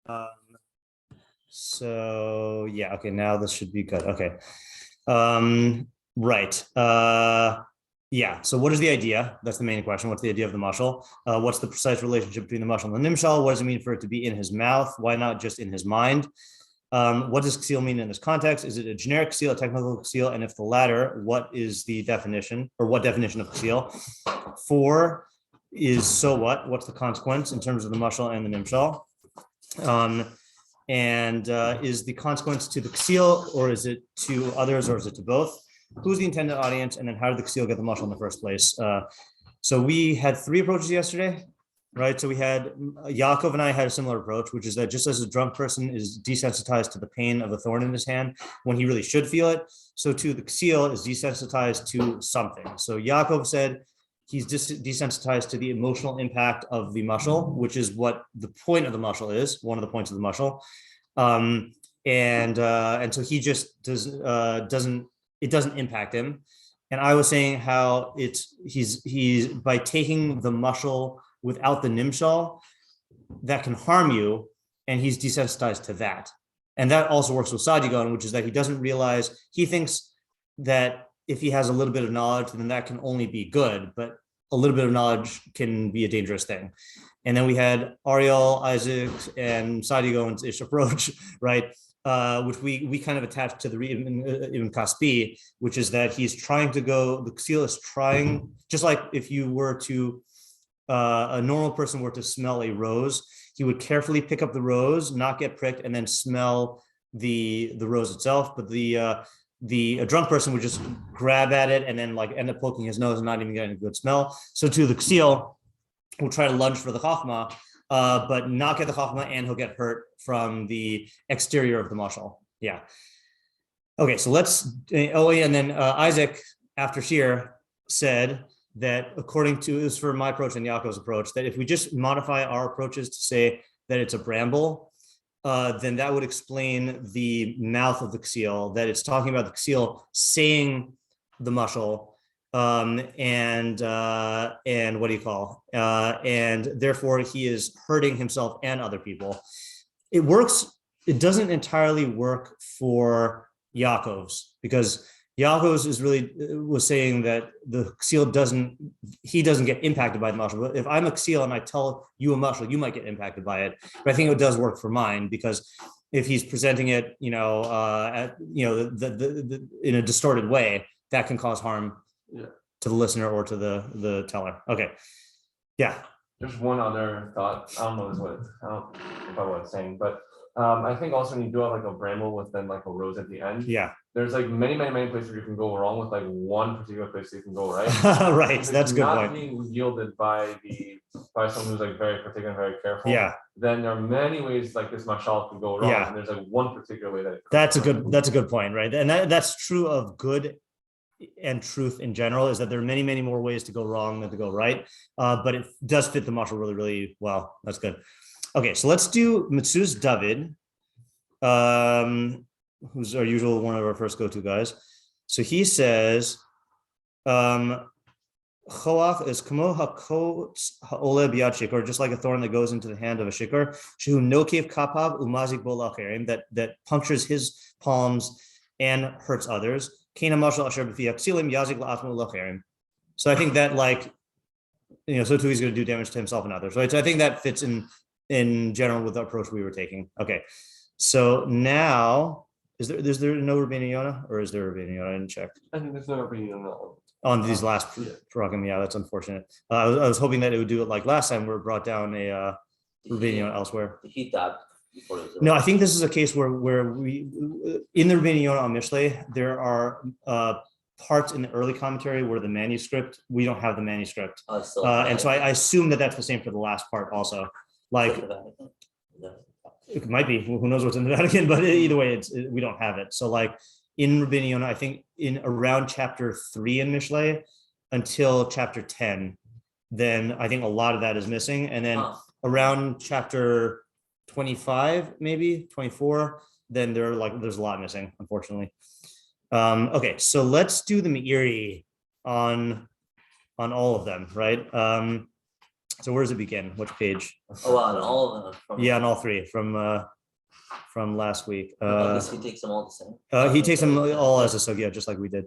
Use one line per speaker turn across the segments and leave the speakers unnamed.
Um, so yeah, okay, now this should be good. Okay. Right. Yeah. So what is the idea? That's the main question. What's the idea of the mushal? What's the precise relationship between the mushal and the nimshal? What does it mean for it to be in his mouth? Why not just in his mind? What does ksil mean in this context? Is it a generic ksil, a technical ksil? And if the latter, what is the definition, or what definition of ksil? 4 is so what? What's the consequence in terms of the mushal and the nimshal? And is the consequence to the ksil, or is it to others, or is it to both? Who's the intended audience? And then how did the ksil get the mushal in the first place? So we had 3 approaches yesterday, right? So we had Yaakov and I had a similar approach, which is that just as a drunk person is desensitized to the pain of a thorn in his hand when he really should feel it, so too the ksil is desensitized to something. So Yaakov said he's desensitized to the emotional impact of the mushal, which is what the point of the mushal is, one of the points of the mushal. And so he just doesn't impact him. And I was saying how he's by taking the mushal without the nimshal, that can harm you, and he's desensitized to that. And that also works with Sadigon, which is that he doesn't realize, he thinks that if he has a little bit of knowledge, then that can only be good, but a little bit of knowledge can be a dangerous thing. And then we had Ariel, Isaac, and Sadigon's ish approach, right? Which we kind of attached to the Ibn Kaspi, which is that he's trying to go, the ksil is trying, just like if you were to, a normal person were to smell a rose, he would carefully pick up the rose, not get pricked, and then smell the rose itself. But a drunk person would just grab at it and then like end up poking his nose and not even getting a good smell. So too, the ksil will try to lunge for the chachma, but not get the chachma, and he'll get hurt from the exterior of the mushal. Yeah. Okay, so let's, and then Isaac, after shiur, said that according to, this for my approach and Yaakov's approach, that if we just modify our approaches to say that it's a bramble, then that would explain the mouth of the ksil, that it's talking about the ksil saying the mushal, and what do you call? And therefore he is hurting himself and other people. It works, it doesn't entirely work for Yaakov's, because Yaakov's was saying that the ksil doesn't get impacted by the mushal. But if I'm a ksil and I tell you a mushal, you might get impacted by it. But I think it does work for mine, because if he's presenting it, in a distorted way, that can cause harm to the listener or to the teller. Okay, yeah.
There's one other thought. I don't know if I was saying, but I think also when you do have like a bramble with then like a rose at the end, there's like many places where you can go wrong with like one particular place that you can go right.
Right, that's a good point.
Not being yielded by someone who's like very particular and very careful.
Yeah.
Then there are many ways like this mashal can go wrong.
Yeah.
And there's like one particular way that
that's a good point, right? And that's true of good and truth in general, is that there are many more ways to go wrong than to go right. But it does fit the mushal really well. That's good. Okay, so let's do Metzu's David, who's our usual, one of our first go-to guys. So he says, Choach is kamo hakot haole biyad shikor, just like a thorn that goes into the hand of a shikor, shehu nokev kapav umazik bol acherim, that punctures his palms and hurts others. Kena mashal asher b'fi haksilim yazik la'atmo lacherim. So I think that, so too he's going to do damage to himself and others, right? So I think that fits in general with the approach we were taking. Okay, so now is there no Rabbeinu Yonah, or is there Rabbeinu Yonah? I didn't check.
I think there's no Rabbeinu Yonah
on these last pesukim. Yeah, that's unfortunate. I was hoping that it would do it like last time, where it brought down a Rabbeinu Yonah elsewhere. No, I think this is a case where we in the Morning Mishlei there are parts in the early commentary where the manuscript, we don't have the manuscript, and so I assume that that's the same for the last part also. Like it might be, who knows what's in the Vatican, but either way, we don't have it. So like in Rabbeinu Yonah, I think in around chapter 3 in Mishlei until chapter 10, then I think a lot of that is missing. And then around chapter 25, maybe 24, then there's a lot missing, unfortunately. Okay, so let's do the Meiri on all of them, right? So where does it begin? Which page?
Oh, wow, and all of them.
Yeah, on all three from last week.
He takes them all the same.
He takes them all as a sugya, just like we did.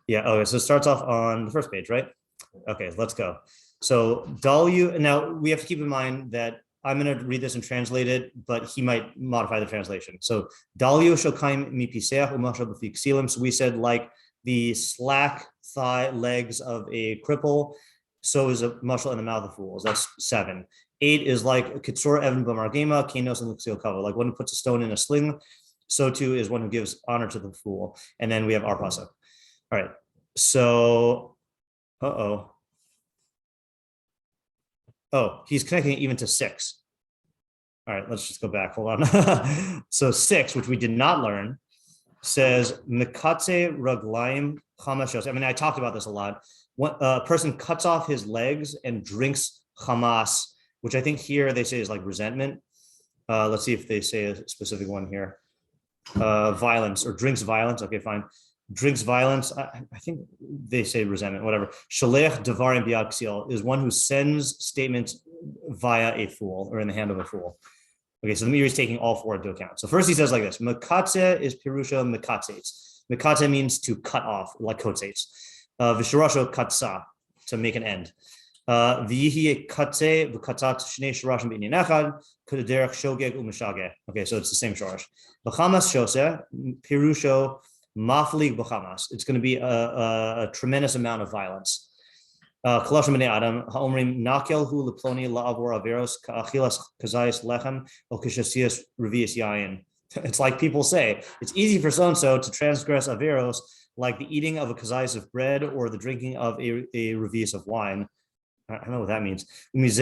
Yeah. Okay. So it starts off on the first page, right? Okay. Let's go. So Dalyu. Now we have to keep in mind that I'm going to read this and translate it, but he might modify the translation. So Dalyu shokaim mipiseach umasha b'fiksilim. So we said like the slack thigh legs of a cripple. So is a mushal in the mouth of fools. That's 7. 8 is like kitsur evan b'margema kenos and luxil cover. Like one who puts a stone in a sling. So too is one who gives honor to the fool. And then we have our pasuk. All right. So, oh, he's connecting it even to 6. All right, let's just go back. Hold on. So 6, which we did not learn, says mikatse raglaim chamashos. I mean, I talked about this a lot. A person cuts off his legs and drinks chamas, which I think here they say is like resentment. Let's see if they say a specific one here. Violence or drinks violence. Okay, fine. Drinks violence. I think they say resentment, whatever. Shalech devarim biaksil is one who sends statements via a fool or in the hand of a fool. Okay, so the Meiri is taking all 4 into account. So first he says like this: Mekatze is pirusha mekatzetz. Mekatze means to cut off, like kotzetz. V'shirasho katsa, to make an end. V'yihi katze v'katzat shnei shirashim b'inyan echad k'derech shogeg u'meshageh. Okay, so it's the same sharash. V'chamas shoseh pirusho maflig b'chamas. It's going to be a tremendous amount of violence. Kolashim b'nei Adam ha'omrim nakel hu leploni la'avor averos ka'achilas kazayis lechem o kishasias revius yayin. It's like people say, it's easy for so-and-so to transgress averos like the eating of a kazayis of bread or the drinking of a revius of wine. I don't know what that means.
It's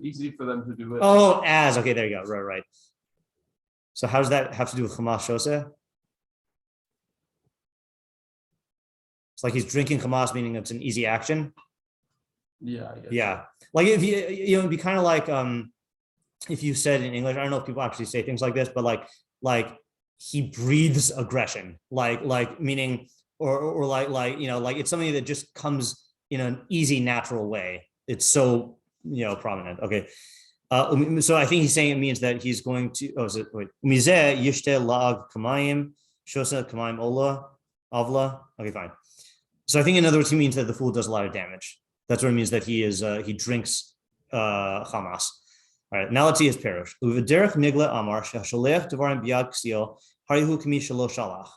easy for them to do it.
Oh, okay, there you go. Right. So how does that have to do with chamas shoseh? It's like he's drinking chamas, meaning it's an easy action.
Yeah. I guess.
Yeah. Like if it'd be kind of like if you said in English, I don't know if people actually say things like this, but like he breathes aggression, like meaning or like like it's something that just comes in an easy, natural way. It's so prominent. Okay. So I think he's saying it means that he's going to Mizeh yishte lag kamayim shosa kamayim ola avla. Okay, fine. So I think in other words he means that the fool does a lot of damage. That's what it means that he drinks chamas. All right, now let's see his perush. Uviderech nigla amar shasholech devarim biad ksil harihu kami shelo shalach.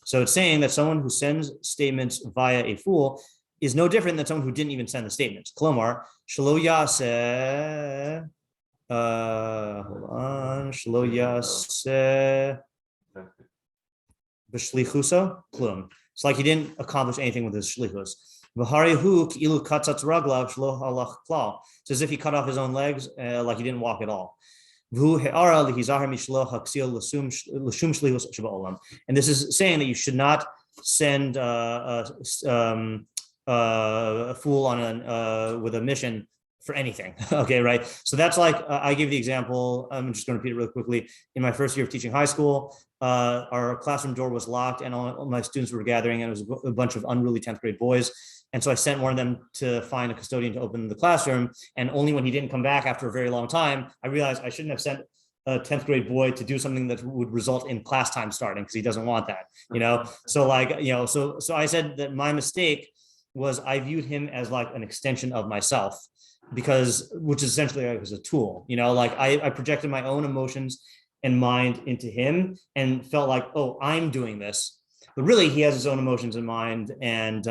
So it's saying that someone who sends statements via a fool is no different than someone who didn't even send the statements. Klomar shelo yaseh. Hold on. Shelo yaseh b'shlichuso klum. It's like he didn't accomplish anything with his shlichus. V'harihu ki'ilu katzatz raglav shlo halach klal. It's as if he cut off his own legs, like he didn't walk at all. And this is saying that you should not send a fool on with a mission for anything. Okay, right? So that's like I gave the example. I'm just going to repeat it really quickly. In my first year of teaching high school, our classroom door was locked, and all my students were gathering, and it was a bunch of unruly 10th grade boys. And so I sent one of them to find a custodian to open the classroom. And only when he didn't come back after a very long time, I realized I shouldn't have sent a 10th grade boy to do something that would result in class time starting, because he doesn't want that, So so I said that my mistake was I viewed him as like an extension of myself, which is essentially like as a tool, I projected my own emotions and mind into him and felt like, oh, I'm doing this. But really, he has his own emotions in mind, and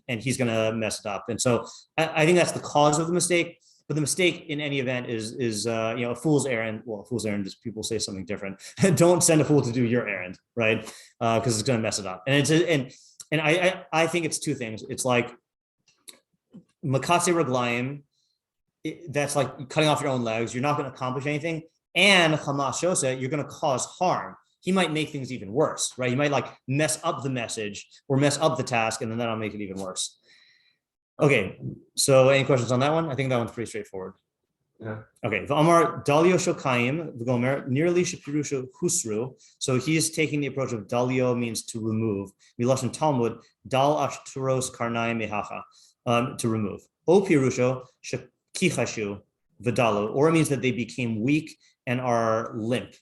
he's going to mess it up. And so I think that's the cause of the mistake. But the mistake, in any event, is a fool's errand. Well, a fool's errand is people say something different. Don't send a fool to do your errand, right? Because it's going to mess it up. And I think it's 2 things. It's like makase raglayim. That's like cutting off your own legs. You're not going to accomplish anything. And chamas shoseh, you're going to cause harm. He might make things even worse, right? He might like mess up the message or mess up the task, and then that'll make it even worse. Okay, so any questions on that one? I think that one's pretty straightforward.
Yeah.
Okay, V'amar dalio shokayim v'gomer nearly shapirusha husru. So he's taking the approach of dalio means to remove. Milashon Talmud dal ashturos karnayim mehacha, to remove. O pirusho kichashu v'dalu, or it means that they became weak and are limp.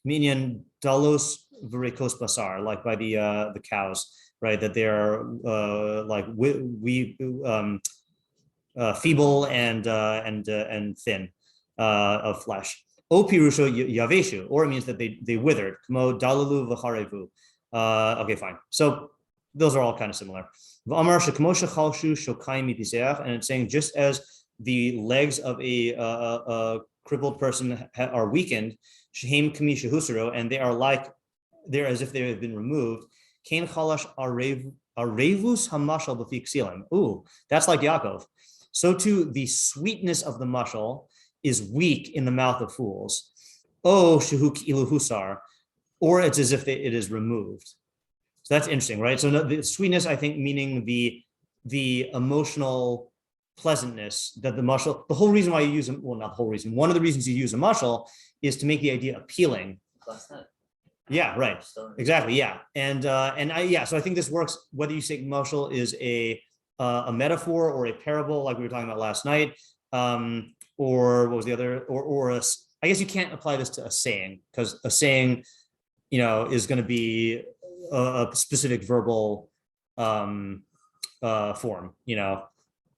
Minyan dalos v'rekos basar, like by the cows, right? That they are feeble and thin of flesh. O pirusho yaveshu, or it means that they withered. Kmo dalalu v'charevu. Okay, fine. So those are all kind of similar. And it's saying just as the legs of a crippled person are weakened, and they're as if they have been removed. Ooh, that's like Yaakov. So too, the sweetness of the mashal is weak in the mouth of fools. Oh, shehuk iluhusar, or it's as if it is removed. So that's interesting, right? So the sweetness, I think, meaning the emotional pleasantness that the mashal. The whole reason why you use them, well, not the whole reason. One of the reasons you use a mashal is to make the idea appealing. Yeah, right. Exactly. Yeah, so I think this works whether you say mashal is a metaphor or a parable, like we were talking about last night, or what was the other, or I guess you can't apply this to a saying, because a saying, is going to be a specific verbal form.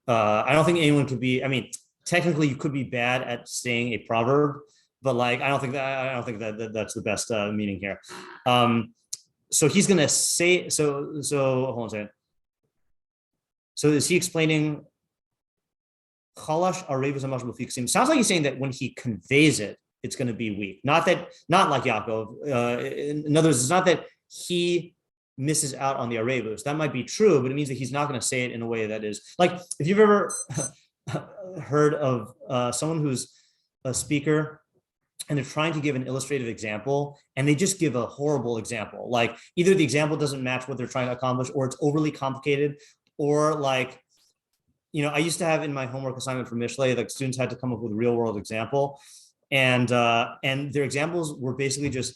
I don't think anyone could be. I mean, technically, you could be bad at saying a proverb, but I don't think that that's the best meaning here. So he's going to say. So hold on a second. So is he explaining? Sounds like he's saying that when he conveys it, it's going to be weak. Not like Yaakov. In other words, it's not that he misses out on the arevus. That might be true, but it means that he's not going to say it in a way that is like, if you've ever heard of someone who's a speaker and they're trying to give an illustrative example and they just give a horrible example. Like either the example doesn't match what they're trying to accomplish, or it's overly complicated, or I used to have in my homework assignment for Mishlei, students had to come up with a real world example, and their examples were basically just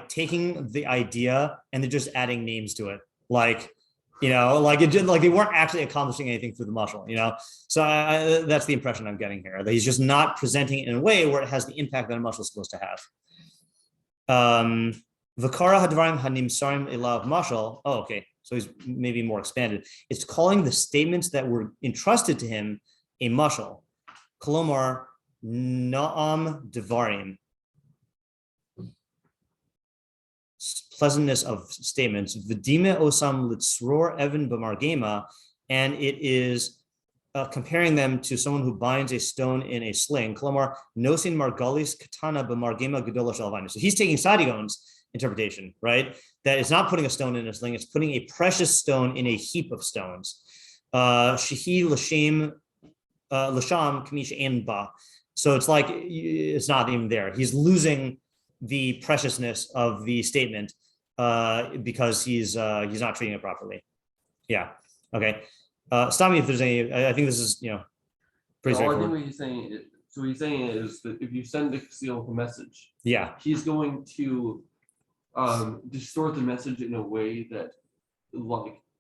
taking the idea and they're just adding names to it, they weren't actually accomplishing anything through the mashal, So that's the impression I'm getting here, that he's just not presenting it in a way where it has the impact that a mashal is supposed to have. V'kara hadvarim hanimsarim elav mashal. Oh, okay. So he's maybe more expanded. It's calling the statements that were entrusted to him a mashal. Kolomar na'am devarim. Pleasantness of statements. V'dime osam litzror evan b'margema, and it is comparing them to someone who binds a stone in a sling. Kolomar nosin margalis katana b'margema gedola shalvani. So he's taking Sadigon's interpretation, right? That it's not putting a stone in a sling, it's putting a precious stone in a heap of stones. Shehi l'shem l'sham kamish enba. So it's it's not even there. He's losing the preciousness of the statement because he's not treating it properly. Yeah. Okay. Stop me if there's any. I think this is pretty straightforward.
I think what he's saying is that if you send a seal a message,
yeah,
he's going to distort the message in a way that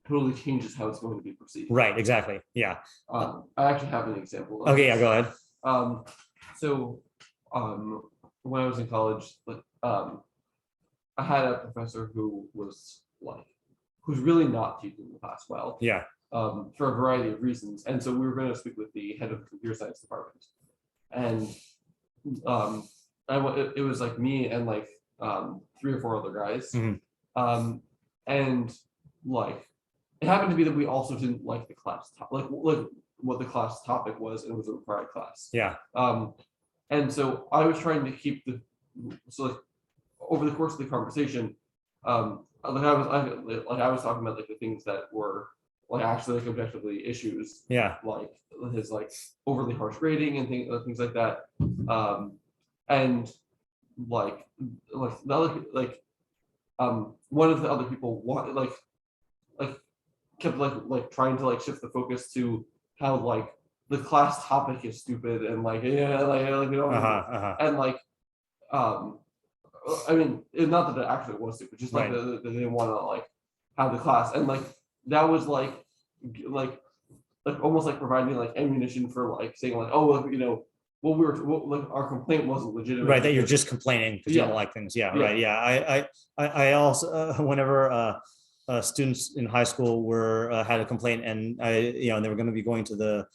totally changes how it's going to be perceived.
Right, exactly. Yeah.
I actually have an example.
Okay, yeah, go ahead.
When I was in college, I had a professor who was who's really not teaching the class well.
Yeah.
For a variety of reasons. And so we were going to speak with the head of the computer science department. And it was me and 3 or 4 other guys.
Mm-hmm.
And it happened to be that we also didn't like the class what the class topic was, and it was a required class.
Yeah.
And so I was trying to keep over the course of the conversation, I was talking about the things that were actually objectively issues.
Yeah.
His overly harsh grading and things like that. And the other one of the other people kept trying to shift the focus to how the class topic is stupid and and I mean, not that it actually was stupid, just
right.
They didn't want to have the class, and that was
like almost like providing like ammunition for like saying like, oh, well, like our complaint wasn't legitimate.
Right, that you're just complaining because you don't like things. Yeah, right. Yeah, I also whenever students in high school had a complaint and they were going to be going to the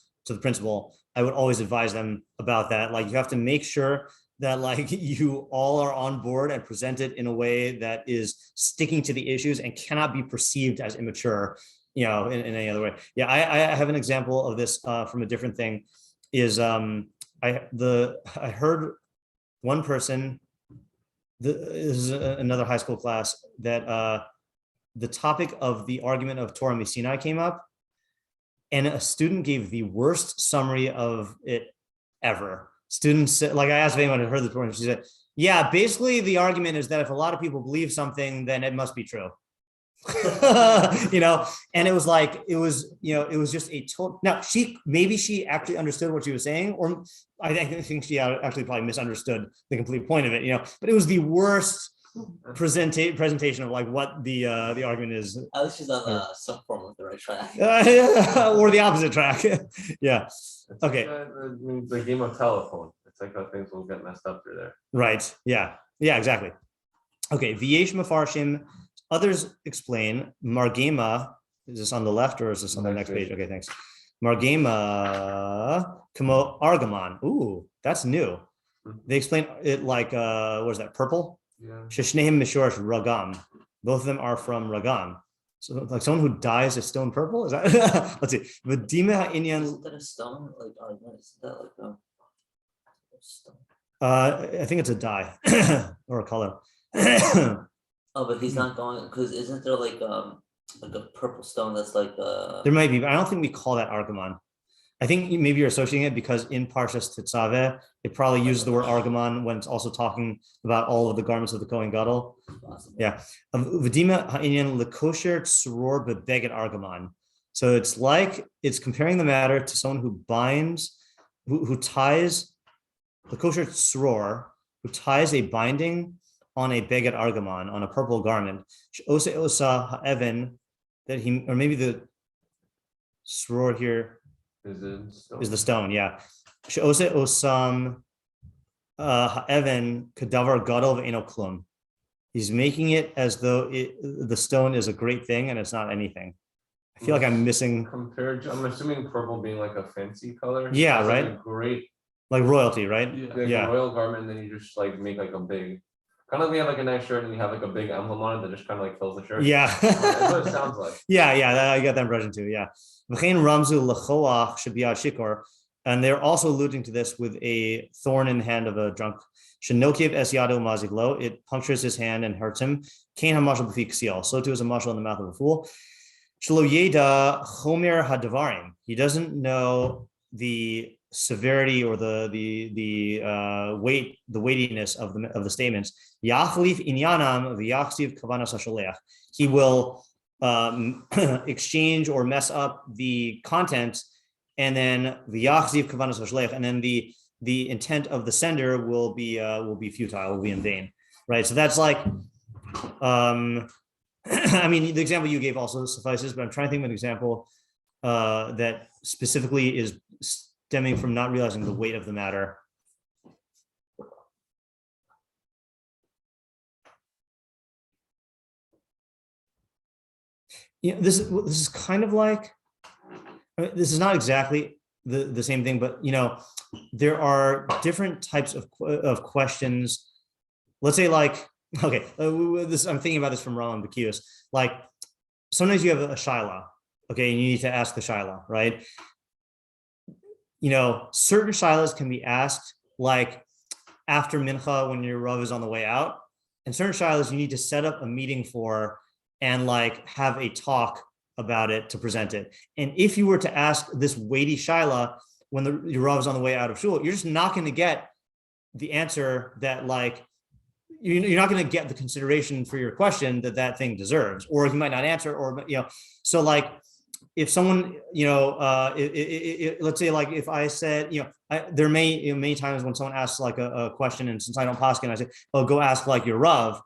principal, I would always advise them about that. Like, you have to make sure that like you all are on board and present it in a way that is sticking to the issues and cannot be perceived as immature, in any other way. Yeah, I have an example of this from a different thing. Is I heard one person, this is another high school class, that the topic of the argument of Torah Sinai came up, and a student gave the worst summary of it ever. Students, like, I asked if anyone had heard the Torah, and she said, yeah, basically the argument is that if a lot of people believe something, then it must be true. And it was like, it was just a total. Now maybe she actually understood what she was saying, or I think she actually probably misunderstood the complete point of it, but it was the worst presentation of like what the argument is.
At least she's on some form of the right track.
Or the opposite track. Yeah. Okay.
It's a game of telephone. It's like how things will get messed up through there.
Right. Yeah. Yeah, exactly. Okay. V'yesh mefarshim. Others explain margema. Is this on the left or is this on the next page? Okay, thanks. Margema kamo argamon. Ooh, that's new. They explain it like what is that? Purple.
Yeah.
Sheshneim mishorish ragam. Both of them are from ragam. So like someone who dyes a stone purple. Is that? Let's see. V'dima ha'inyan.
Isn't that a stone? Like, isn't that like a stone?
I think it's a dye or a color.
Oh, but he's not going, because isn't there like a purple stone that's like
There might be, but I don't think we call that argamon. I think maybe you're associating it because in Parshas Tetzaveh, it probably uses the word argamon when it's also talking about all of the garments of the Kohen Gadol.
possible.
Yeah. V'dima ha'inyan lekosher tzror bebeged argamon. So it's comparing the matter to someone who binds, who ties the kosher tzror, who ties a binding on a beged argamon, on a purple garment, osa ha'evan, that he, or maybe the tzror here is the stone, yeah. Osa osam ha'evan kadavar gadol ve'eno klum. He's making it as though the stone is a great thing and it's not anything. I feel like I'm missing.
I'm assuming purple being like a fancy color.
Yeah,
it's
right.
Like a great,
like royalty, right?
like
Yeah.
a royal garment, and then you just like make like a big, kind of like we have like a nice shirt and you have like a big emblem on it that just kind of like fills the shirt.
Yeah.
That's what it sounds like.
Yeah, I got that impression too. Yeah. V'chein ramzu lechoach shebiyad shikor, and they're also alluding to this with a thorn in the hand of a drunk. Shenokiv es yado maziglo, it punctures his hand and hurts him. Kain hamashal b'fi ksiel, so too is a mashal in the mouth of a fool. Shelo yeda chomer hadavarim, he doesn't know the severity or the weightiness of the statements. Yachlif inyanam v'yachsiv kavanas hasholeach, he will exchange or mess up the content, and then v'yachsiv kavanas hasholeach, and then the intent of the sender will be futile, will be in vain, right? So that's like, I mean, the example you gave also suffices, but I'm trying to think of an example that specifically is stemming from not realizing the weight of the matter. This is kind of like, this is not exactly the same thing, but there are different types of questions. Let's say like, okay, I'm thinking about this from Rambam Bekius. Like sometimes you have a shaila, okay, and you need to ask the shaila, right? Certain shailas can be asked like after mincha when your rav is on the way out, and certain shailas you need to set up a meeting for and like have a talk about it to present it. And if you were to ask this weighty shaila when your rav is on the way out of shul, you're just not going to get the answer that like, you're not going to get the consideration for your question that thing deserves, or he might not answer, or so like if someone let's say like if I said there may many times when someone asks like a question, and since I don't paskin, I say, oh, go ask like your rav,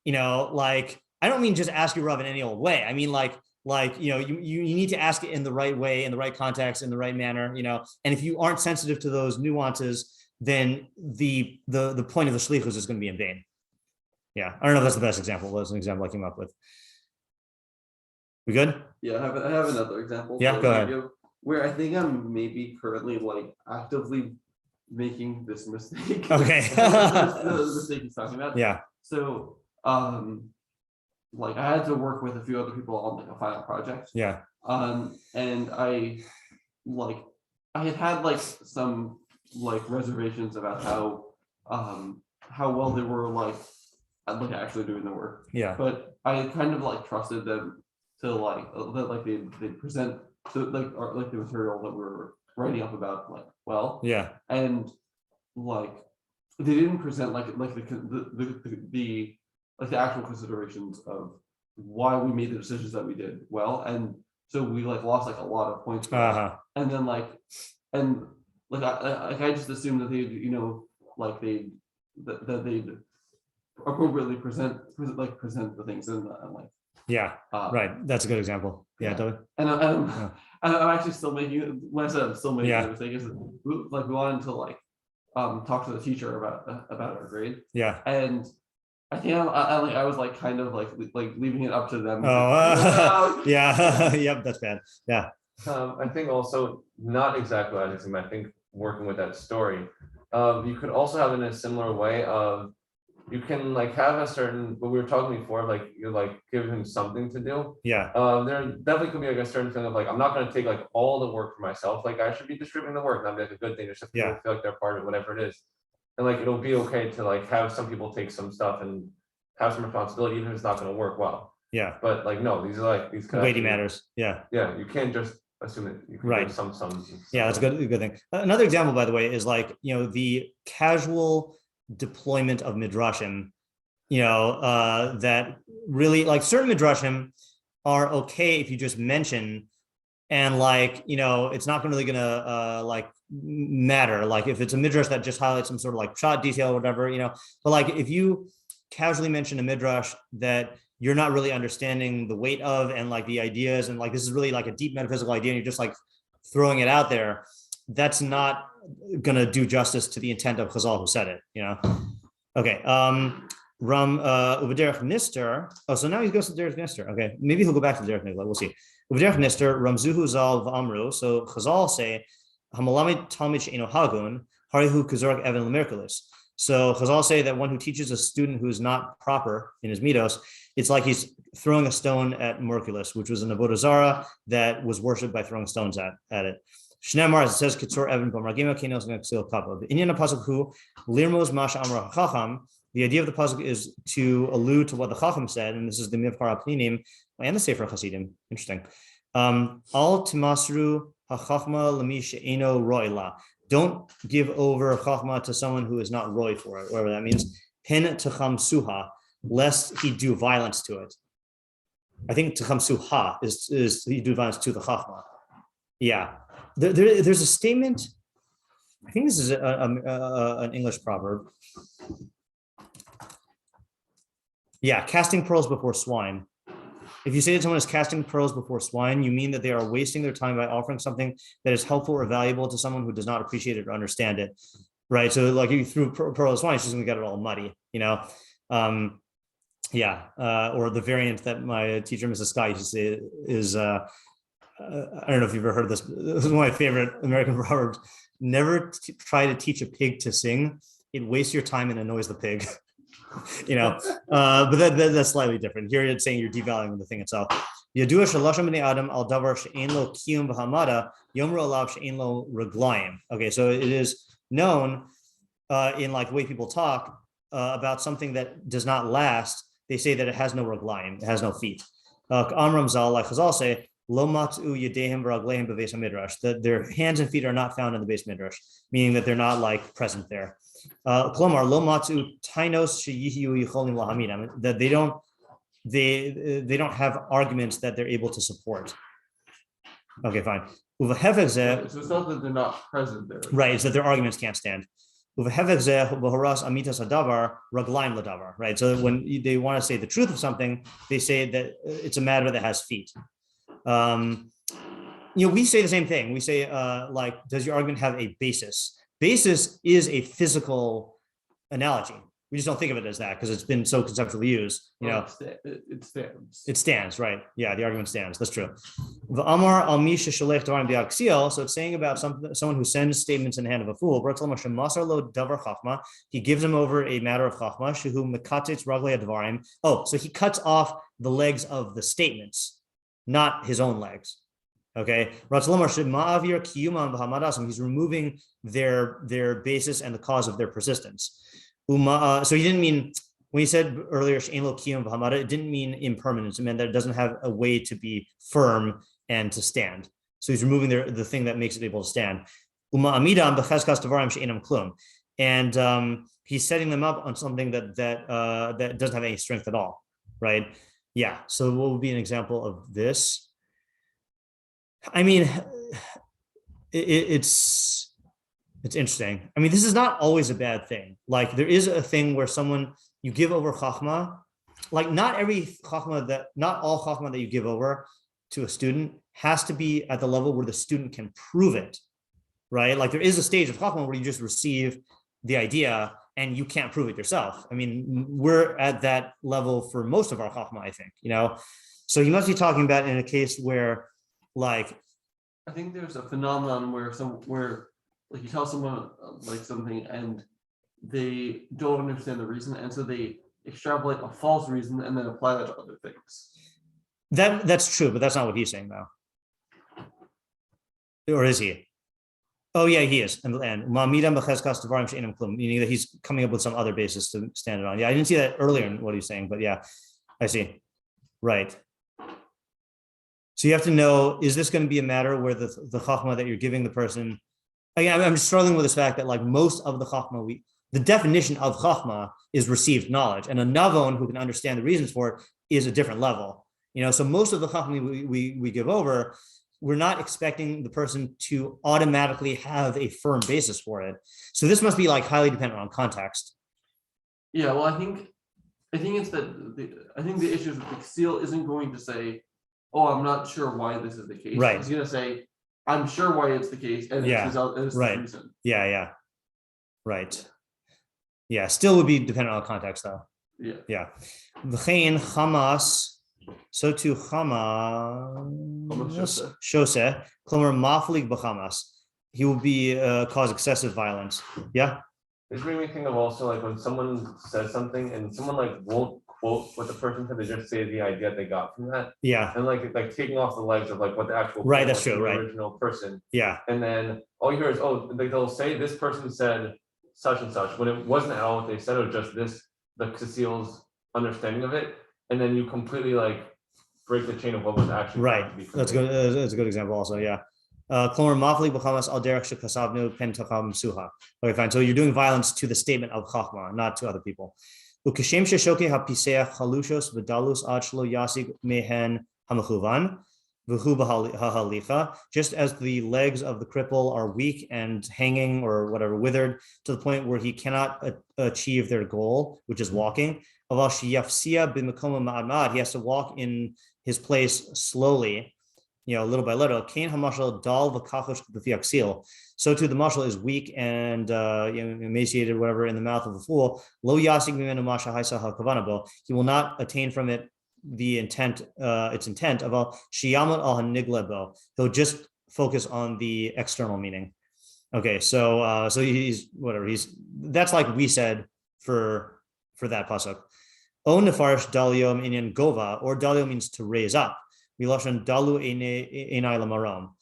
like I don't mean just ask your rav in any old way. I mean like like, you need to ask it in the right way, in the right context, in the right manner, and if you aren't sensitive to those nuances, then the point of the shlichus is going to be in vain. Yeah, I don't know if that's the best example. That's an example I came up with. We good?
Yeah, I have another example.
Yeah, go ahead.
Where I think I'm maybe currently like actively making this mistake.
Okay.
the mistake he's talking about.
Yeah.
So, like I had to work with a few other people on like a final project.
Yeah.
And I had like some like reservations about how well they were like actually doing the work.
Yeah.
But I kind of like trusted them to like that like they present the the material that we're writing up about like well.
Yeah.
And like they didn't present like the actual considerations of why we made the decisions that we did well, and so we like lost like a lot of points. And then I just assumed that they'd they'd appropriately present the things and like
right. That's a good example. Yeah, totally.
And I'm actually still making it. When I said I'm still making the mistake, is like we wanted to like talk to the teacher about our grade.
Yeah.
And I think I was like kind of like leaving it up to them.
Oh, yeah. Yep, that's bad. Yeah.
I think also not exactly what I think. I think working with that story, you could also have it in a similar way of you can like have a certain what we were talking before, like you like give him something to do.
Yeah.
There definitely could be like a certain feeling of like I'm not going to take like all the work for myself. Like I should be distributing the work. And that'd be like a good thing. Just feel like they're part of it, whatever it is. And like it'll be okay to like have some people take some stuff and have some responsibility, even if it's not going to work well.
Yeah.
But like no, these are like these
weighty matters. Yeah.
Yeah, you can't just assume that you can do some sums.
Yeah, that's a good thing. Another example, by the way, is like the casual deployment of midrashim. That really like certain midrashim are okay if you just mention, and like it's not really gonna like matter. Like if it's a midrash that just highlights some sort of like shot detail or whatever, but like if you casually mention a midrash that you're not really understanding the weight of and like the ideas and like this is really like a deep metaphysical idea and you're just like throwing it out there, that's not gonna do justice to the intent of Chazal who said it. Okay. Ram Uvaderech Nister. Oh, so now he goes to Derech Nister. Okay, maybe he'll go back to Derech Nister. We'll see. Uvaderech Nister, Ramzuhu Zal V'Amru. So Chazal say, Hamalamid Talmid She'eno Hagun, Harihu Kuzorak Evan Lemirkulis. So Chazal say that one who teaches a student who's not proper in his midos, it's like he's throwing a stone at Merculus, which was an avodah zarah that was worshipped by throwing stones at it. Shneimar, as it says, Kitzur Evan B'Margima Kenos Nexil Kappa. The Inyan Pasuk Hu Lirmos Masha Amra Chacham. The idea of the pasuk is to allude to what the Chacham said, and this is the Mivkar Apninim and the Sefer Chasidim. Interesting. Al Timasru HaChachma Lami She'eno Roila. Don't give over Chachma to someone who is not roy for it, whatever that means. Pen Techam Suha, lest he do violence to it. I think Techam Suha is he do violence to the Chachma. Yeah. There's a statement. I think this is an English proverb. Yeah, casting pearls before swine. If you say that someone is casting pearls before swine, you mean that they are wasting their time by offering something that is helpful or valuable to someone who does not appreciate it or understand it, right? So like you threw pearl of swine, it's just gonna get it all muddy, or the variant that my teacher, Mrs. Scott, used to say is, I don't know if you've ever heard this. This is one of my favorite American proverbs. Never try to teach a pig to sing. It wastes your time and annoys the pig. But that's slightly different. Here it's saying you're devaluing the thing itself. Yadua shaloshim b'nei adam al davar she'en lo kiyum v'hamada yomru alav she'en lo reglayim. Okay, so it is known in like the way people talk about something that does not last. They say that it has no reglayim, it has no feet. Amram zal, like Chazal say, lo matzu yedehim v'ragleim b'veis midrash. That their hands and feet are not found in the base midrash, meaning that they're not like present there. Klomar lo matzu tainos sheyihu yicholim lahamid. That they don't have arguments that they're able to support. Okay, fine. So
it's not that they're not present there.
Right, it's that their arguments can't stand. Right, so when they want to say the truth of something, they say that it's a matter that has feet. We say the same thing. We say, like, does your argument have a basis? Basis is a physical analogy. We just don't think of it as that because it's been so conceptually used.
It stands.
It stands, right? Yeah, the argument stands. That's true. V'amar al mi shesholech dvarim b'aksiel. So it's saying about someone who sends statements in the hand of a fool. He gives him over a matter of chachma. Shehu mekatetz raglei advarim. Oh, so he cuts off the legs of the statements, not his own legs. Okay, he's removing their basis and the cause of their persistence. So he didn't mean, when he said earlier, it didn't mean impermanence. It meant that it doesn't have a way to be firm and to stand. So he's removing the thing that makes it able to stand. And he's setting them up on something that doesn't have any strength at all, right? Yeah. So what would be an example of this? I mean, it's interesting. I mean, this is not always a bad thing. Like, there is a thing where you give over chachma, like not all chachma that you give over to a student has to be at the level where the student can prove it, right? Like, there is a stage of chachma where you just receive the idea and you can't prove it yourself. I mean, we're at that level for most of our chachma, I think, So he must be talking about in a case where, like,
I think there's a phenomenon where like you tell someone like something and they don't understand the reason, and so they extrapolate a false reason and then apply that to other things.
That's true, but that's not what he's saying, though. Or is he? Oh yeah, he is. And meaning that he's coming up with some other basis to stand it on. Yeah, I didn't see that earlier in what he's saying, but yeah, I see. Right. So you have to know, is this going to be a matter where the chachma that you're giving the person, again, I'm struggling with this fact that, like, most of the chachma, the definition of chachma is received knowledge, and a navon who can understand the reasons for it is a different level. So most of the chachma we give over, we're not expecting the person to automatically have a firm basis for it. So this must be, like, highly dependent on context.
Yeah, well, I think it's that I think the issue is that the seal isn't going to say, oh, I'm not sure why this is the case.
Right.
He's going to say, I'm sure why it's the case, and
Yeah.
it's
Right.
the reason.
Yeah. Right. Yeah, still would be dependent on context, though.
Yeah.
V'chein Hamas, so to Hamas Shose, Klomer Maflig b'Hamas. He will be cause excessive violence. Yeah.
This made me think of also, like, when someone says something and someone, like, won't quote what the person said, they just say the idea they got from that.
Yeah.
And like taking off the legs of, like, what the actual
right, that's true, right,
original person.
Yeah.
And then all you hear is, oh, they'll say this person said such and such when it wasn't at all what they said, or just the Cecile's understanding of it, and then you completely, like, break the chain of what was actually
right. That's good. That's a good example also. Yeah. Okay, fine. So you're doing violence to the statement of chachma, not to other people. Just as the legs of the cripple are weak and hanging or whatever, withered to the point where he cannot achieve their goal, which is walking. He has to walk in his place slowly, little by little. So too the mashal is weak and emaciated, whatever, in the mouth of the fool. He will not attain from it the intent, its intent of a shiyamat al haniglebo. He'll just focus on the external meaning. Okay, so he's whatever, that's like we said for that pasuk. O nefarish dalyom inyan gova, or dalyo means to raise up. Miloshan dalu einai lamaram,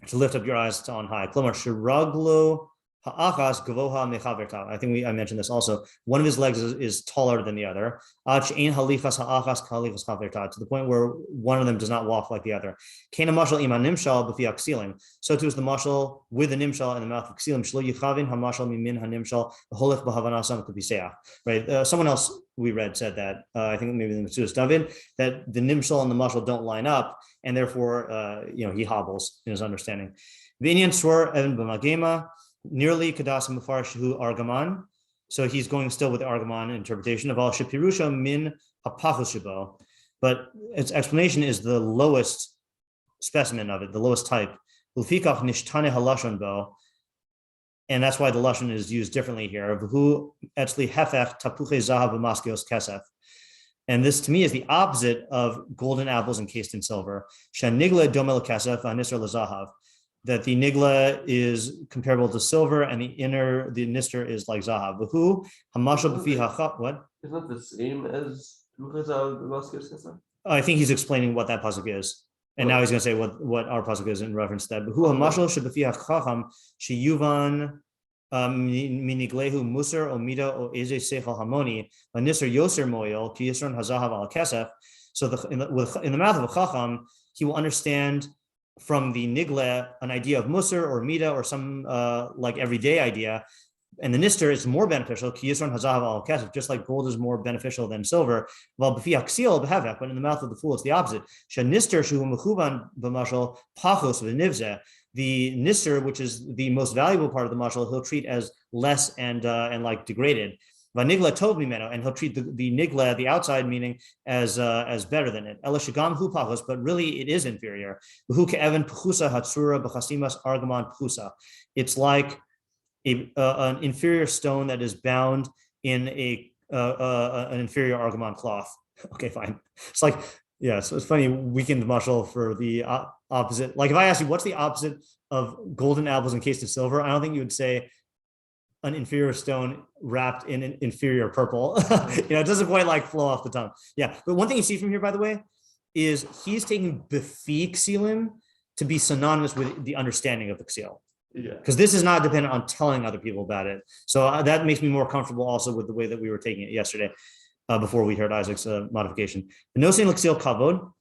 to lift up your eyes to on high. Klomar shiraglo ha'achas gavoha mechavertav. I think I mentioned this also. One of his legs is taller than the other. Ach ein halifas ha'achas k'halifas chavertav, to the point where one of them does not walk like the other. Kena mashal iman nimshal b'fi aksilim. So too is the mashal with the nimshal in the mouth of ksilim. Shlo yichavin ha'mashal mimin ha'nimshal holech b'havanasam k'biseach. Right. Someone else we read said that, I think maybe the Metzudas David, that the nimshal and the mashal don't line up, and therefore he hobbles in his understanding. V'inyan swar even b'magema, nearly kadas mufarish argaman. So he's going still with the argaman interpretation of al shapirusha min hapachus shabo. but its explanation is the lowest specimen of it, the lowest type. And that's why the lashon is used differently here. And this to me is the opposite of golden apples encased in silver. That the nigla is comparable to silver and the nister is like zahav. What?
Isn't that the same as
I think he's explaining what that pasuk is. And now he's going to say what our pasuk is in reference to that. But who hamashal shebefiach chacham sheyuvan miniglehu musar o mida o eze sechal hamoni v'nisar yoser moyel ki yisron hazahav al kesef. So in the mouth of a chacham, he will understand from the nigle an idea of musar or mida or some like everyday idea. And the nister is more beneficial, just like gold is more beneficial than silver. But in the mouth of the fool, it's the opposite. The nister, which is the most valuable part of the mashal, he'll treat as less and like degraded. And he'll treat the nigla, the outside meaning, as better than it. But really, it is inferior. It's like an inferior stone that is bound in an inferior argamon cloth. Okay, fine. It's like, yeah, so it's funny, weakened mashal for the opposite. Like if I ask you, what's the opposite of golden apples encased in silver? I don't think you would say an inferior stone wrapped in an inferior purple. It doesn't quite like flow off the tongue. Yeah, but one thing you see from here, by the way, is he's taking befi ksilim to be synonymous with the understanding of the ksil.
Yeah,
because this is not dependent on telling other people about it. So that makes me more comfortable also with the way that we were taking it yesterday before we heard Isaac's modification. No saying l'ksil kavod.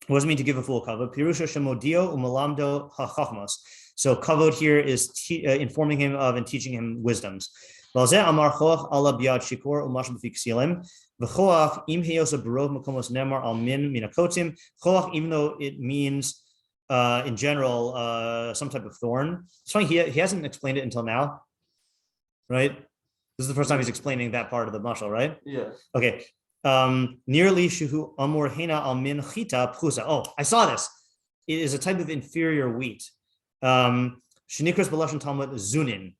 What does it mean to give a full kavod? Pirusha shemodio umalamdo hachachmos. So kavod here is informing him of and teaching him wisdoms. Valzeh amar choach ala biad shikor umash b'fi ksilim. V'choach im heyosa barov makomos nemar al min minakotim. Choach, even though it means in general, some type of thorn. It's funny, he hasn't explained it until now, right? This is the first time he's explaining that part of the mashal, right?
yeah.
Okay. Nearly shuhu amur hena al min chita pchusa. Oh, I saw this. It is a type of inferior wheat. Shenikras b'lashon Talmud zunin.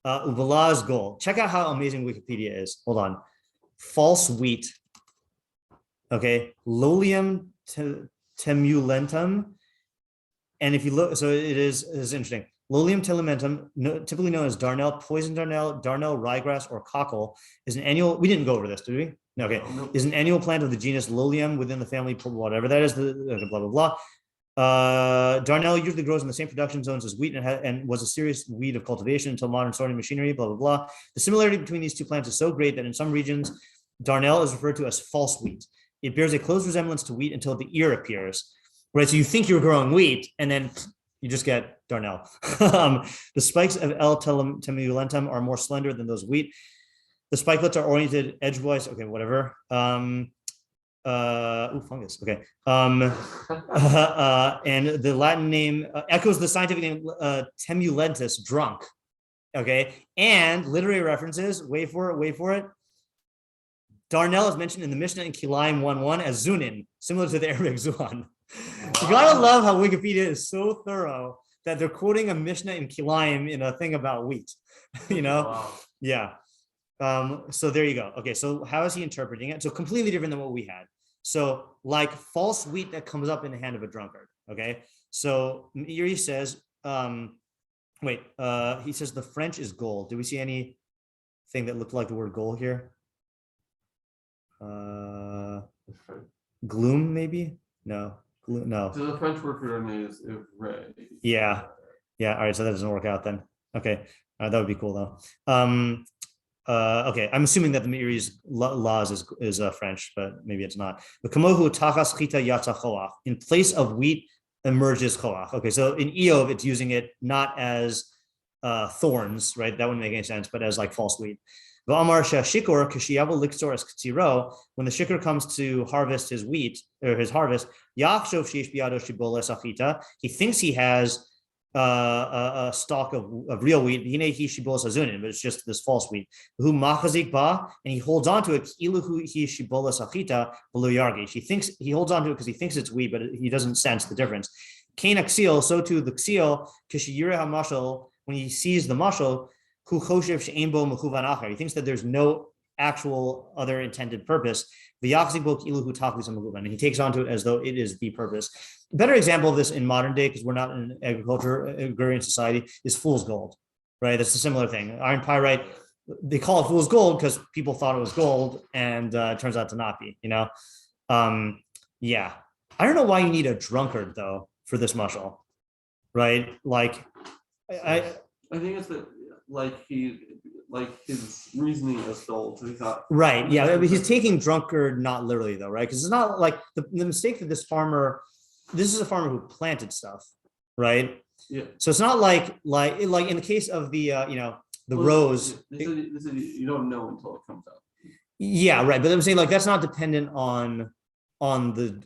Uvalaz gold. Check out how amazing Wikipedia is. Hold on. False wheat. Okay. Lolium temulentum. And if you look, so it is interesting. Lolium telumentum, typically known as darnel, poison darnel, ryegrass, or cockle, is an annual. We didn't go over this, did we? No, okay. Is an annual plant of the genus Lolium within the family, whatever that is. Blah blah blah. Darnel usually grows in the same production zones as wheat and was a serious weed of cultivation until modern sorting machinery. Blah blah blah. The similarity between these two plants is so great that in some regions, darnel is referred to as false wheat. It bears a close resemblance to wheat until the ear appears. Right, so you think you're growing wheat, and then you just get darnel. The spikes of L. temulentum are more slender than those of wheat. The spikelets are oriented edgewise. Okay, whatever. Fungus. Okay. And the Latin name echoes the scientific name temulentus, drunk. Okay, and literary references. Wait for it. Darnel is mentioned in the Mishnah in Kilayim 1:1 as zunin, similar to the Arabic zuan. You gotta love how Wikipedia is so thorough that they're quoting a Mishnah in Kilayim in a thing about wheat.
Wow.
Yeah. So there you go. Okay, so how is he interpreting it? So completely different than what we had. So like false wheat that comes up in the hand of a drunkard. Okay. So Meiri says, he says the French is gold. Do we see anything that looked like the word gold here? Gloom, maybe? No. No.
So the French word for darnel is red.
Yeah. All right. So that doesn't work out then. Okay. That would be cool though. Okay. I'm assuming that the Meiri's laws is French, but maybe it's not. The kamohu tachas chita yatsa choach. In place of wheat emerges choach. Okay. So in Eov, it's using it not as thorns, right? That wouldn't make any sense, but as like false wheat. When the shikor comes to harvest his wheat or his harvest, he thinks he has a stalk of real wheat, but it's just this false wheat. Who machazik ba, and he holds on to it. She thinks he holds on to it because he thinks it's wheat, but he doesn't sense the difference. Kain aksil, so too the ksil, kishiyure hamashal, when he sees the mashal, who choshev she'ein bo mechuvan acher, he thinks that there's no actual other intended purpose. And he takes onto it as though it is the purpose. A better example of this in modern day, because we're not in an agrarian society, is fool's gold, right? That's a similar thing. Iron pyrite, they call it fool's gold because people thought it was gold, and it turns out to not be, Yeah. I don't know why you need a drunkard though for this mashal, right? Like, I
think it's that his reasoning is dull, so he thought.
Right. Yeah. I mean, he's taking drunkard not literally though, right? Because it's not like the mistake that this is a farmer who planted stuff, right?
Yeah.
So it's not like in the case of the rose.
You don't know until it comes out.
Yeah. Right. But I'm saying like that's not dependent on the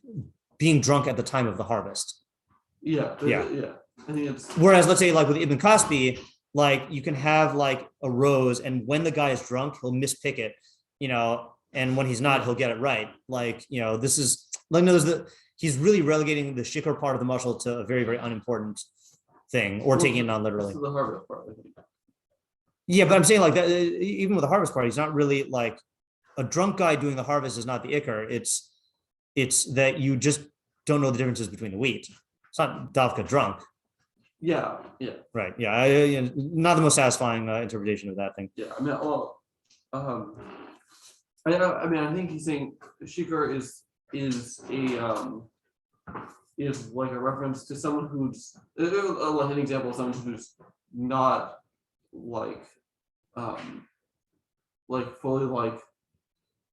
being drunk at the time of the harvest.
Yeah.
Yeah.
I think it's.
Whereas let's say like with Ibn Kaspi, like you can have like a rose, and when the guy is drunk, he'll mispick it, and when he's not, he'll get it right. Like, this is like, he's really relegating the shiur part of the mashal to a very, very unimportant thing, or taking it non-literally.
The harvest part, I think.
Yeah, but I'm saying like that, even with the harvest part, he's not really like a drunk guy doing the harvest is not the ikar. It's that you just don't know the differences between the wheat. It's not davka drunk.
Yeah.
Right. Yeah. Not the most satisfying interpretation of that thing.
Yeah. I mean, I think he's saying shiur is like a reference to someone who's like an example of someone who's not fully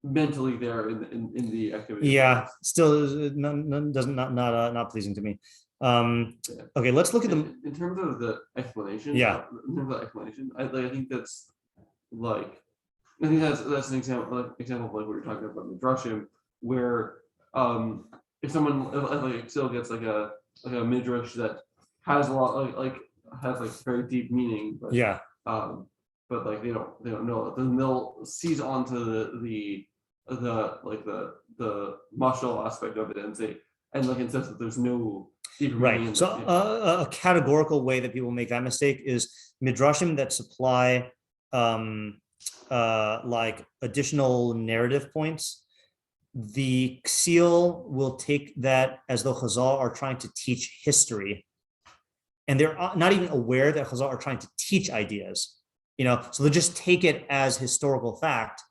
mentally there in the activity.
Yeah. Still, not pleasing to me. Okay, let's look at them
in terms of the explanation.
Yeah.
In terms of the explanation, I think that's that's an example of like what you're talking about in Midrashim, where if someone still gets like a midrash that has a lot has very deep meaning, but but like they don't know it, then they'll seize onto the mashal aspect of it and say insist that there's no.
Right. So a categorical way that people make that mistake is midrashim that supply like additional narrative points. The ksil will take that as though Chazal are trying to teach history, and they're not even aware that Chazal are trying to teach ideas. So they'll just take it as historical fact,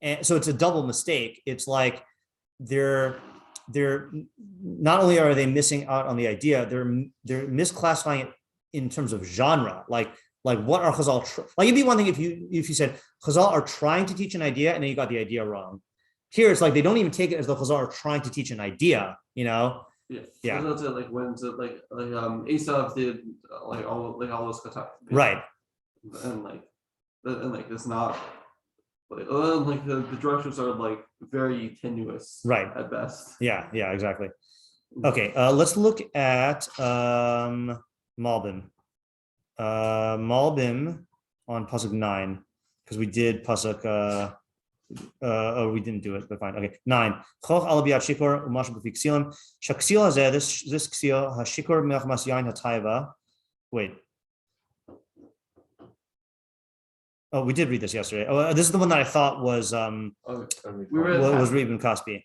and so it's a double mistake. It's like they're not only are they missing out on the idea, they're misclassifying it in terms of genre. Like what are Chazal? Like it'd be one thing if you said Chazal are trying to teach an idea and then you got the idea wrong. Here it's like they don't even take it as though Chazal are trying to teach an idea. Yeah.
So that's it. Esav did all those kata.
Right.
And it's not. The directions are very tenuous,
right,
at best.
Yeah, exactly. Okay, let's look at Malbim. Malbim on pasuk 9, because we did pasuk. We didn't do it, but fine. Okay, 9. Choch alabiyat shikor umash b'fiksilem shaksil hazeh. This ksil hashikor melachmas yain hatayva. Wait. Oh, we did read this yesterday. Oh, this is the one that I thought was was Ibn Kaspi.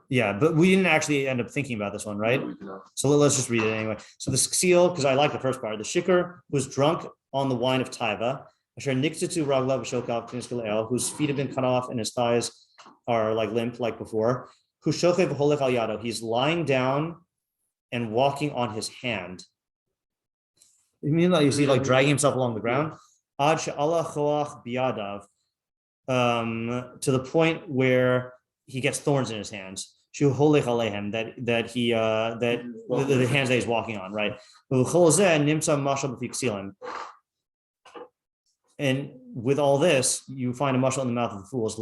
Yeah, but we didn't actually end up thinking about this one, right?
No, we did not.
So let's just read it anyway. So the ksil, because I like the first part. The shiur was drunk on the wine of taiva, whose feet have been cut off and his thighs are limp like before. He's lying down and walking on his hand. You mean you see dragging himself along the ground? To the point where he gets thorns in his hands. That the hands that he's walking on, right? And with all this, you find a mashal in the mouth of the fools.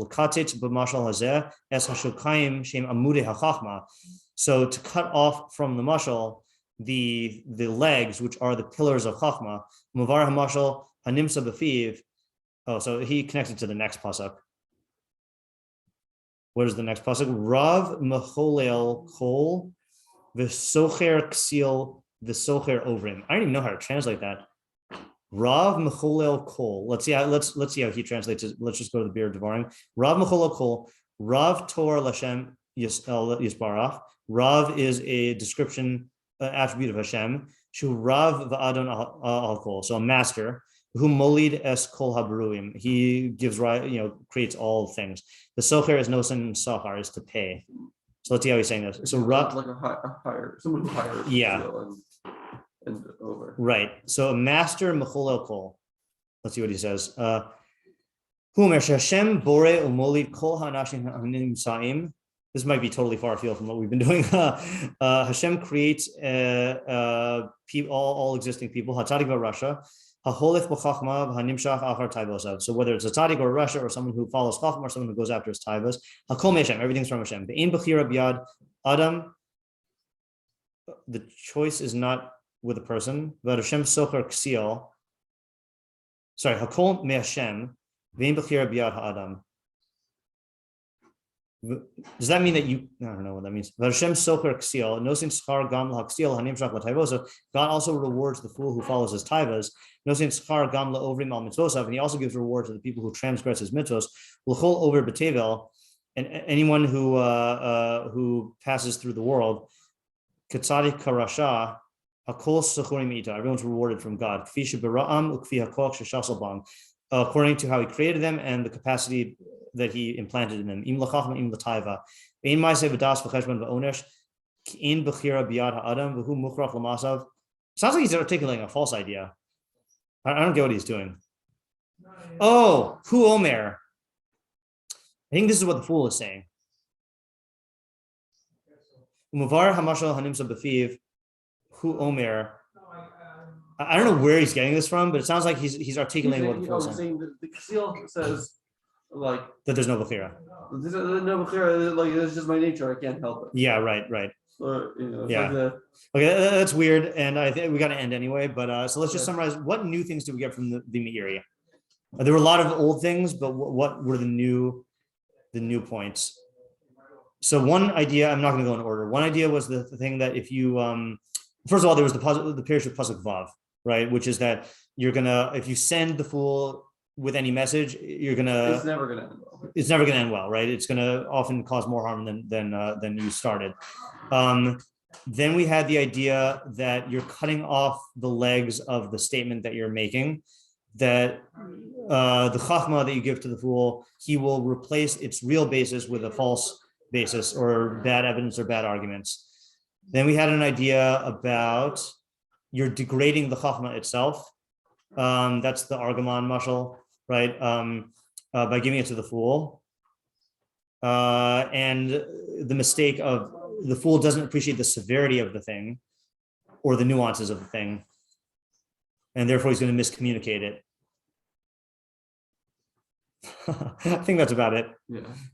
So to cut off from the mashal the legs, which are the pillars of Chachma. Muvar hamashal hanimsa b'fiv. Oh, so he connects it to the next pasuk. What is the next pasuk? Rav mecholel kol v'socher ksil v'socher ovrim. I don't even know how to translate that. Rav mecholel kol. Let's see how he translates it. Let's just go to the Beer Devarim. Rav mecholel kol. Rav tor lashem yisbarach. Rav is a description, attribute of Hashem. Shu Rav va'adon al kol. So a master. Who molid es kol habruim. He gives right, creates all things. The socher is nosen sahar, is to pay. So let's see how he's saying this. So Rav,
like a higher, someone who hires.
Yeah.
And over.
Right. So a master mecholel kol. Let's see what he says. Humer Hashem bore umolid kol hanashim hanimsaim. This might be totally far afield from what we've been doing. Hashem creates all existing people. Hatzadik Rasha. So whether it's a tzaddik or a rasha or someone who follows chachma or someone who goes after his taivas, hakol me'Hashem, everything's from Hashem. Adam, the choice is not with a person, but Hashem socher ksil. Sorry, hakol me'Hashem, ve'in b'chira b'yad ha'adam. Does that mean that I don't know what that means. Hashem socher ksil, nosin schar gam l'haksil hanimshach l'taivosav. God also rewards the fool who follows his taivas. Nosin schar gam la'ovrim al mitzvosav, and he also gives reward to the people who transgress his mitzvos. L'chol over b'tevel, and anyone who passes through the world. Ketzadik karasha, hakol sechurim ita. Everyone's rewarded from God. Kfi shebara'am ukfi hakol sheshasal bam. According to how he created them and the capacity that he implanted in them. Im l'chachma im l'taiva. Ein ma'aseh v'das v'cheshbon v'onesh. In b'chira b'yad ha'adam v'hu mukhrach l'masav. Sounds like he's articulating a false idea. I don't get what he's doing. Oh, hu omer. I think this is what the fool is saying. Umavar hamashal hanimsa b'fiv. Hu omer. I don't know where he's getting this from, but it sounds like he's articulating what the fool is saying.
The seal says like
that there's no bechira.
There's no bechira. Like it's just my nature. I can't help it.
Yeah, right.
Or,
yeah.
Like
okay, that's weird, and I think we got to end anyway. But so let's just summarize. What new things did we get from the Meiri? There were a lot of old things, but what were the new points? So one idea, I'm not going to go in order. One idea was the thing that if you first of all, there was the parish of pasuk vav, right, which is that you're gonna, if you send the fool with any message, you're gonna.
It's never gonna end well.
It's never gonna end well, right? It's gonna often cause more harm than you started. Then we had the idea that you're cutting off the legs of the statement that you're making, that the chachma that you give to the fool, he will replace its real basis with a false basis or bad evidence or bad arguments. Then we had an idea about you're degrading the chachma itself. That's the argamon mashal, right? By giving it to the fool. And the mistake of the fool doesn't appreciate the severity of the thing or the nuances of the thing. And therefore he's going to miscommunicate it. I think that's about it.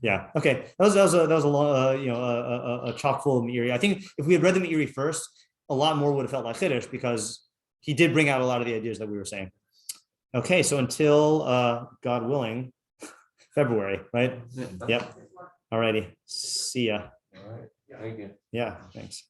Yeah. Okay. That was a long, a chock full of Meiri. I think if we had read the Meiri first, a lot more would have felt like Chiddush because he did bring out a lot of the ideas that we were saying. Okay. So until God willing, February, right? Yep. All righty. See ya.
All right. Thank you.
Yeah. Thanks.